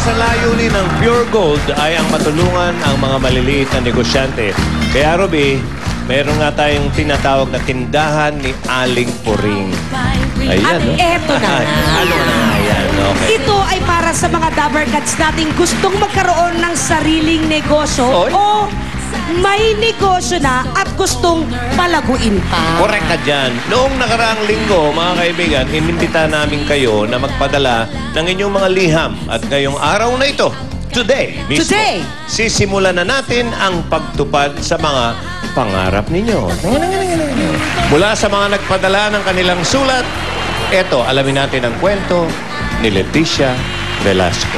sa layunin ng Pure Gold ay ang matulungan ang mga maliliit na negosyante. Kaya, Ruby, meron nga tayong tinatawag na tindahan ni Aling Puring. Ayan, no? Eto na. Ano na nga yan? Okay. Ito ay para sa mga Dabarkats nating gustong magkaroon ng sariling negosyo o may negosyo na at gustong palaguin pa. Correct ka dyan. Noong nakaraang linggo, mga kaibigan, inimbita namin kayo na magpadala ng inyong mga liham. At ngayong araw na ito, today mismo, sisimulan na natin ang pagtupad sa mga pangarap ninyo. Mula sa mga nagpadala ng kanilang sulat, eto, alamin natin ang kwento ni Leticia Velasco.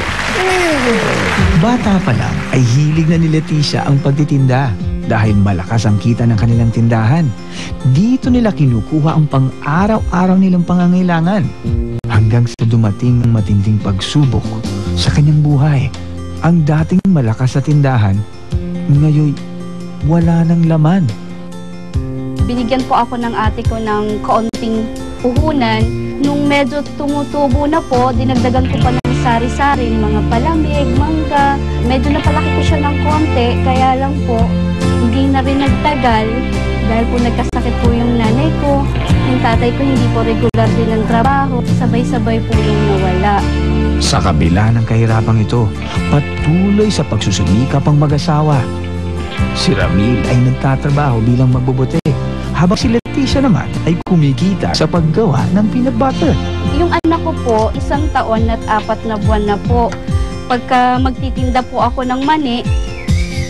Bata pa lang ay hilig na ni Leticia ang pagtitinda dahil malakas ang kita ng kanilang tindahan. Dito nila kinukuha ang pang-araw-araw nilang pangangailangan hanggang sa dumating ang matinding pagsubok sa kanyang buhay. Ang dating malakas sa tindahan, ngayon wala nang laman. Binigyan po ako ng ate ko ng kaunting puhunan. Nung medyo tumutubo na po, dinagdagan ko pa ng sari-sari, mga palamig, mangga. Medyo napalaki ko siya ng konti, kaya lang po, hindi na rin nagtagal. Dahil po nagkasakit po yung nanay ko, yung tatay ko hindi po regular din ng trabaho, sabay-sabay po yung nawala. Sa kabila ng kahirapang ito, patuloy sa pagsusumikap ang mag-asawa. Si Ramil ay nagtatrabaho bilang magbobote, habang si Leticia naman ay kumikita sa paggawa ng peanut butter. Yung anak ko po, 1 taon at 4 na buwan na po. Pagka magtitinda po ako ng mani,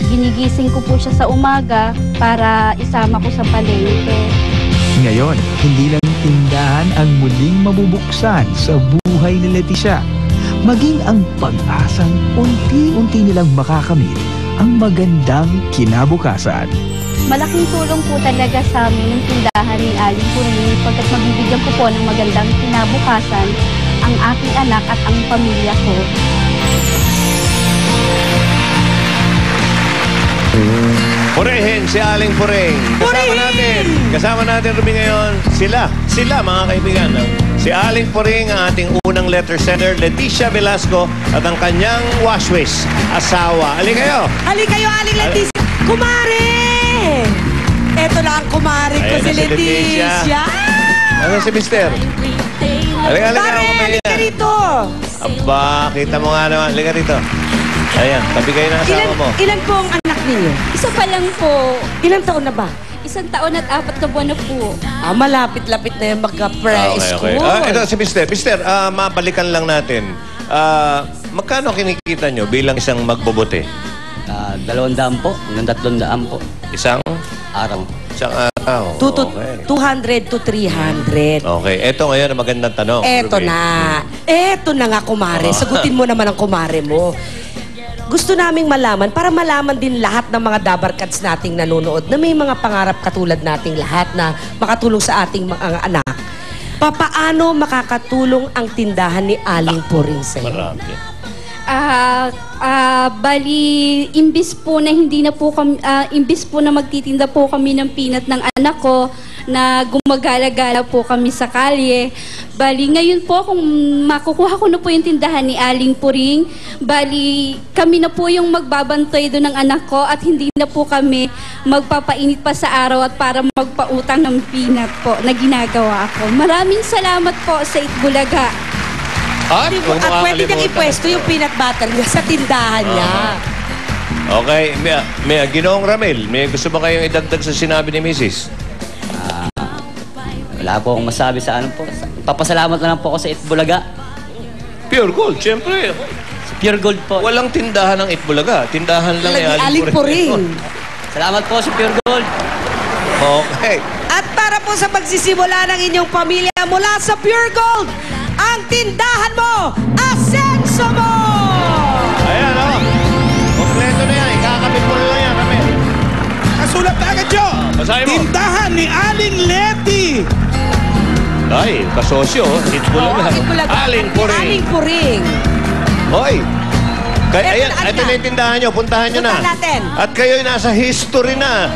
ginigising ko po siya sa umaga para isama ko sa palengke. Ngayon, hindi lang tindahan ang muling mabubuksan sa buhay ni Leticia, maging ang pag-asang unti-unti nilang makakamit ang magandang kinabukasan. Malaking tulong po talaga sa amin yung tindahan ni Aling Puring pagkat mabibigyan ko po ng magandang kinabukasan ang aking anak at ang pamilya ko. Purehin si Aling Puring. Kasama natin Ruby ngayon. Sila mga kaibigan. Si Aling Puring, ang ating unang letter sender, Leticia Velasco, at ang kanyang washwish asawa. Ali kayo, Aling Leticia. Kumare! Eto na ang kumare ko, si Leticia. Ano si Mister? Halika Halika rito. Aba, kita mo nga naman. Halika rito. Ayan, tabi kayo ng asawa mo. Ilan po ang anak ninyo? Isa pa lang po. Ilang taon na ba? 1 taon at 4 na buwan na po. Malapit-lapit na yung magka-pre-school. Ito si Mister. Mister, mabalikan lang natin. Magkano kinikita nyo bilang isang magbobote? 200 po, hanggang 300 po. Isang araw. Isang araw. 200 to 300. Okay. Ito ngayon ang magandang tanong. Eto na nga, kumare. Sagutin mo naman ang kumare mo. Gusto naming malaman, para malaman din lahat ng mga Dabarkats nating nanonood na may mga pangarap katulad nating lahat na makatulong sa ating mga anak. Papaano makakatulong ang tindahan ni Aling Puring sa'yo? Marami. Bali, imbis po na hindi na po kami, imbis po na magtitinda po kami ng peanut ng anak ko, na gumagala-gala po kami sa kalye. Bali, ngayon po, kung makukuha ko na po yung tindahan ni Aling Puring, bali, kami na po yung magbabantay doon ng anak ko at hindi na po kami magpapainit pa sa araw at para magpautang ng peanut po na ginagawa ako. Maraming salamat po sa Itbulaga. At pwede niyang ipwesto yung peanut butter niya sa tindahan niya. Okay. May Ginoong Ramil, may gusto ba kayong idagdag sa sinabi ni Mrs.? Wala po akong masabi sa ano po. Papasalamat na lang po ako sa Itbulaga. Pure Gold, siyempre. Sa Pure Gold po. Walang tindahan ng Itbulaga. Tindahan lang ni Aling Puring. Salamat po sa Pure Gold. Okay. At para po sa pagsisimula ng inyong pamilya mula sa Pure Gold, ang tindahan mo, asenso mo! Ayan, o. Kompleto na yan. Ikakabit mo lang yan, kami. Kasulat na agad, Joe! Basahin mo. Tindahan ni Aling Leti. Ay, kasosyo. Itbulaga. Aling Puring. Aling Puring. Hoy. Ayan, Eto ito na yung tindahan nyo. Puntahan nyo na. Puntahan natin. At kayo'y nasa history na.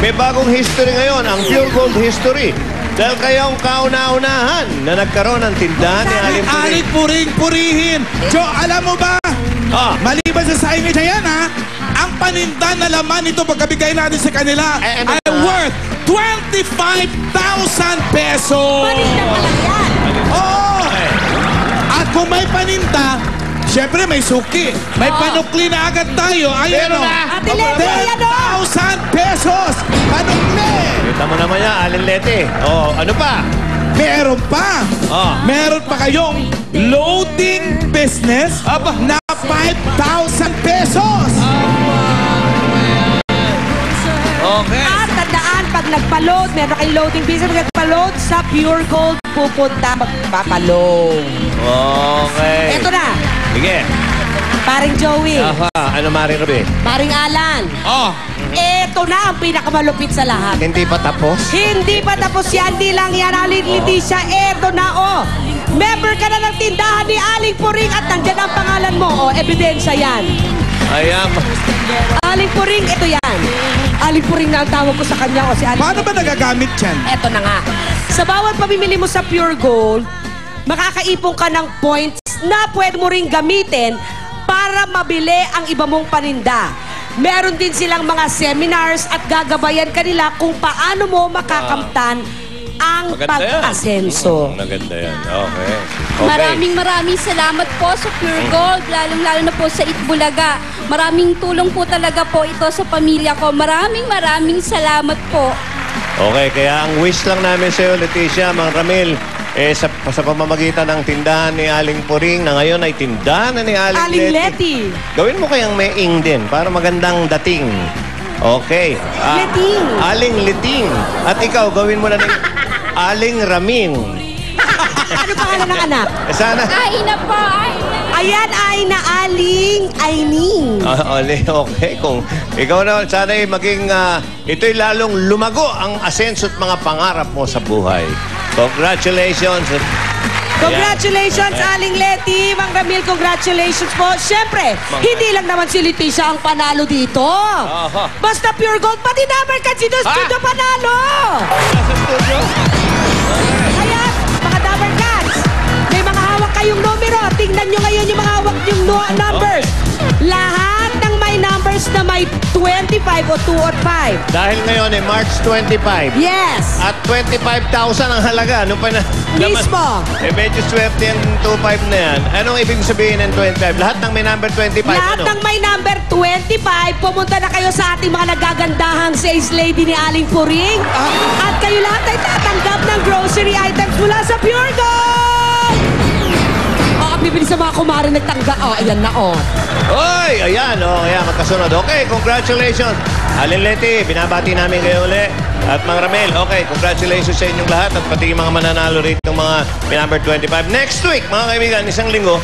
May bagong history ngayon, ang Pure Gold History. Dahil kayo ang kauna-unahan na nagkaroon ng tindahan ni Aling Puring. Aling Puring, purihin. Joe, alam mo ba Maliban sa saingay na yan, ha? Ang paninda na laman nito pagkabigay natin sa kanila ano ay ba? worth 25,000 pesos. Paninda pa lang yan. Oo! At kung may paninda, syempre may suki. May panukli na agad tayo. Ayan Meron o. na. Ate Leti, ayan o. 10,000 pesos! Panukli! Kita mo naman yan, Alin Leti. Ano pa? Meron pa. Meron pa kayong loading business na 5,000 pesos. Okay. At tandaan, pag nagpa-load, meron kayong loading business, pag nagpa-load sa Pure Gold, pupunta magpapaload. Okay. Eto na, Sige. paring Joey, Ano, Mari Ruby? paring Alan. Eto na ang pinakamalupit sa lahat. Hindi pa tapos? Hindi pa tapos yan, di lang yan, Aling Leticia. Eto na, member ka na ng tindahan ni Aling Puring at nandyan ang pangalan mo. Ebidensya yan. Ayan. Aling Puring, ito yan. Aling Puring na ang tawag ko sa kanya. Si Aling Paano ba nagagamit yan? Eto na nga. Sa bawat pamimili mo sa Pure Gold, makakaipon ka ng points na pwede mo ring gamitin para mabili ang iba mong paninda. Meron din silang mga seminars at gagabayan kanila kung paano mo makakamtan ang pag-asenso. Maganda yan. Okay. Maraming salamat po sa Pure Gold, lalong-lalo na po sa Itbulaga. Maraming tulong po talaga po ito sa pamilya ko. Maraming salamat po. Okay, kaya ang wish lang namin sa'yo, Leticia, Mang Ramil, sa pamamagitan ng tindahan ni Aling Puring na ngayon ay tindahan na ni Aling Leti. Gawin mo kayang may ing din para magandang dating. Okay. Leting. Aling Leting. At ikaw, gawin mo na ng Aling Raming. Ano pangalan ng anak? Sana. Ay na po, ay na. Ayan ay na Aling Aining. Okay, kung ikaw na, sana maging, ito'y lalong lumago ang asenso at mga pangarap mo sa buhay. Congratulations. Congratulations, Aling Leti. Mang Ramil, congratulations po. Siyempre, hindi lang naman si Leticia ang panalo dito. Basta Pure Gold, pati number ka dito, studio panalo. Kaya, mga Dabber Cats, may mga hawak kayong numero. Tingnan nyo ngayon yung mga hawak yung numbers. Lahat ng may numbers na may 25 o 2 or 5. Dahil ngayon ay March 25. Yes. At 25,000 ang halaga. Ano pa na? Mismo. Medyo swerte yung 25 na yan. Anong ibig sabihin ng 25? Lahat ng may number 25, Lahat ng may number 25, pumunta na kayo sa ating mga nagagandahang sales lady ni Aling Puring. At kayo lahat ay tatanggap ng grocery items mula sa Pure Gold! Bibili sa mga kumari nagtangga. Ayan na, Oy! Ayan, ayan, magkasunod. Okay, congratulations. Aling Leti, binabati namin kayo uli. At Mang Ramil, okay, congratulations sa inyong lahat at pati yung mga mananalo rito ng mga number 25. Next week, mga kaibigan, isang linggo,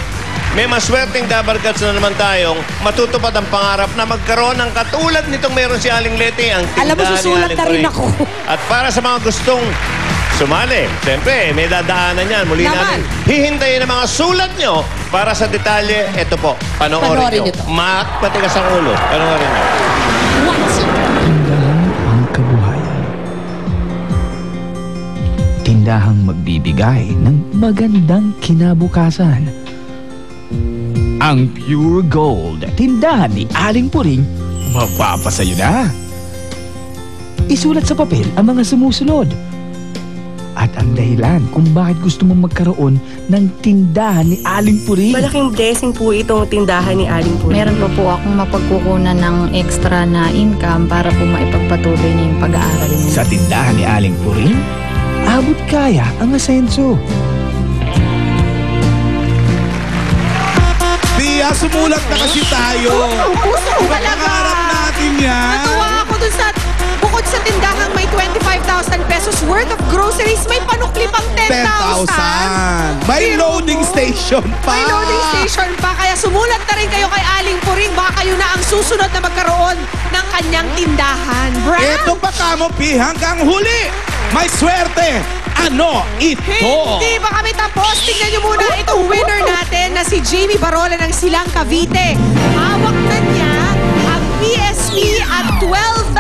may maswerteng Dabber Cats na naman tayong matutupad ang pangarap na magkaroon ng katulad nitong meron si Aling Leti, ang tindahan Alam mo, susulat ni Aling na rin Puring. ako. At para sa mga gustong sumali, siyempre, may dadaanan yan. Muli Naman. natin hihintayin ang mga sulat nyo para sa detalye. Ito po, panoorin Panoorin nyo. nyo to. Patigas ang ulo. Panoorin nyo. Tindahang ang kabuhayan. Tindahang magbibigay ng magandang kinabukasan. Ang Pure Gold, tindahan ni Aling Puring, mapapasayo na. Isulat sa papel ang mga sumusunod. At ang dahilan kung bakit gusto mong magkaroon ng tindahan ni Aling Puring. Malaking blessing po itong tindahan ni Aling Puring. Meron pa po akong mapagkukunan ng extra na income para po maipagpatuloy niya yung pag-aaral niya. Sa tindahan ni Aling Puring, abot kaya ang asenso. Tia, sumulat na kasi tayo. Puso ko Pangarap natin yan. Natuwa ako dun sa, bukod sa tindahang may 25,000 pesos worth of groceries, may panukli pang 10,000. 10,000. May loading station pa. May loading station pa. Kaya sumulat na rin kayo kay Aling Puring. Baka kayo na ang susunod na magkaroon ng kanyang tindahan. Brad? Ito pa kamo, Pi, hanggang huli. May swerte. Ano ito? Hindi ba kami tapos? Tingnan nyo muna itong winner natin na si Jamie Barola ng Silang Cavite. Hawak na niya ang PSP at 12,000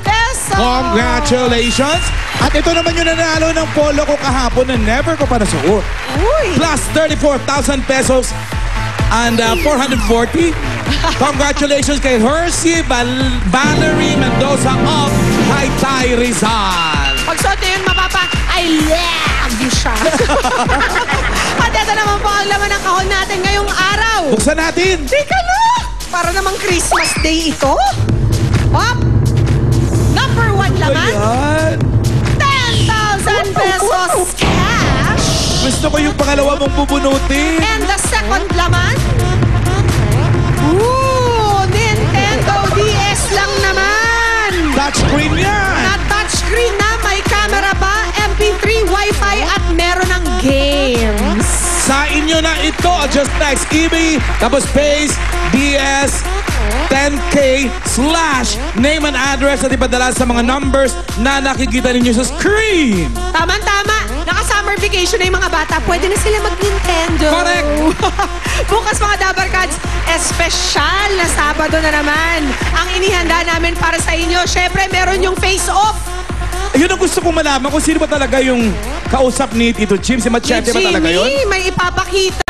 pesos. Congratulations! At ito naman yung nanalo ng polo ko kahapon na never ko pa nasuot. Uy! Plus 34,000 pesos and 440. Congratulations kay Hershey Valerie Mendoza of Taytay Rizal. Pagsuot niyo yun, mapapa, I love you siya. At ito naman po ang laman ng kahon natin ngayong araw. Buksan natin. Teka lang! Para namang Christmas Day ito. Hop! Number 1 laman. Ayan. 10,000 pesos cash. Gusto ko yung pangalawa mong bubunutin. And the second laman. Ooh! Nintendo DS lang naman. Touchscreen yan. Na touchscreen na, may camera pa, MP3, Wi-Fi at meron ng games. Sa inyo na ito, just text EB, tapos space, DS, 10K / name and address at ipadala sa mga numbers na nakikita ninyo sa screen. Tama-tama. Naka-summer vacation na yung mga bata. Pwede na sila mag-Nintendo. Correct. Bukas mga Dabarkads, espesyal na Sabado na naman ang inihanda namin para sa inyo. Syempre, meron yung face-off. Yun ang gusto kong malaman kung sino ba talaga yung kausap ni Tito Jim. Si Machete ba talaga yun? Jimmy, may ipapakita.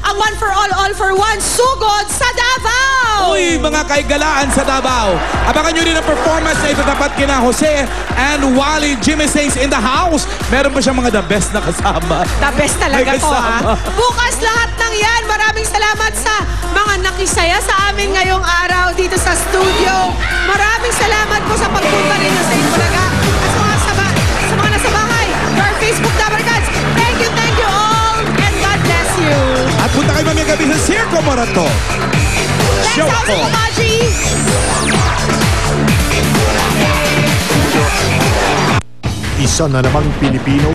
Ang one for all for one, sugod sa Davao. Uy, mga kaigalaan sa Davao. Abangan nyo rin ang performance na itatapat kina Jose and Wally. Jimmy Saints in the house. Meron pa siyang mga the best na kasama. The best talaga May to, ha? kasama. Bukas lahat ng yan. Maraming salamat sa mga nakisaya sa amin ngayong araw dito sa studio. Maraming salamat po sa pagpunta rin sa Itbulaga. At sa mga nasa bahay, your Facebook Dabarkads. Thank you all. And God bless you. At punta kayo mamaya gabi sa Circo Morato. Show Thanks, ko. Maji. Isa na namang Pilipino